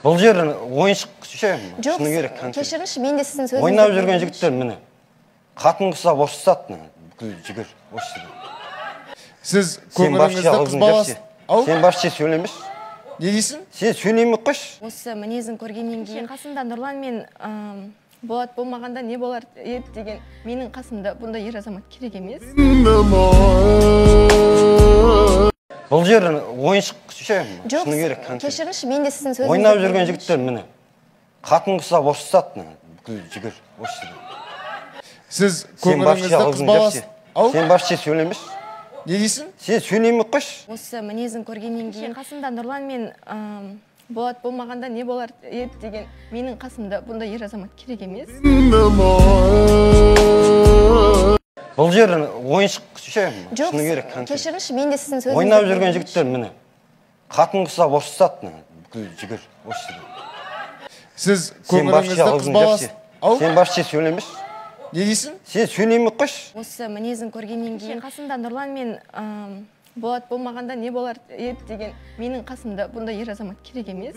Бұл жер ойыншық ше, Жоқ, шыны керек конкрет. кешіріңізші, мен де сіздің сөзіңізді Ойнап жүрген жігіттер міне. Қатын құсап ұрсысады, бүкіл жігер, осы жігер. Сіз Сен көңіліңізді қыз баласы. Сен басшы сөйлемеш. Не дейсің? Сен сөйлеме қойшы. осы мінезін көргеннен кейін қасымда Нұрлан мен болады болмағанда не болар еді деген менің қасымда бұндай ер азамат керек емес. Бұл жер ойыншық ше, Жоқ, шыны керек конкрет. кешіріңізші, мен де сіздің сөзіңізді Ойнап жүрген жігіттер міне. Қатын құсап ұрсысады, бүкіл жігер, осы жігер. Сіз Сен көңіліңізді қыз баласы. Сен басшы сөйлемеш. Не дейсің? Сен сөйлеме қойшы. осы мінезін көргеннен кейін қасымда Нұрлан мен болады болмағанда не болар еді деген менің қасымда бұндай ер азамат керек емес. Бұл жер ойыншық ше, Жоқ, шыны керек конкрет. кешіріңізші, мен де сіздің сөзіңізді Ойнап жүрген жігіттер міне. Қатын құсап ұрсысады, бүкіл жігер, осы жігер. Сіз Сен көңіліңізді қыз баласы. Сен басшы сөйлемеш. Не дейсің? Сен сөйлеме қойшы. осы мінезін көргеннен кейін қасымда Нұрлан мен болады болмағанда не болар еді деген менің қасымда бұндай ер азамат керек емес.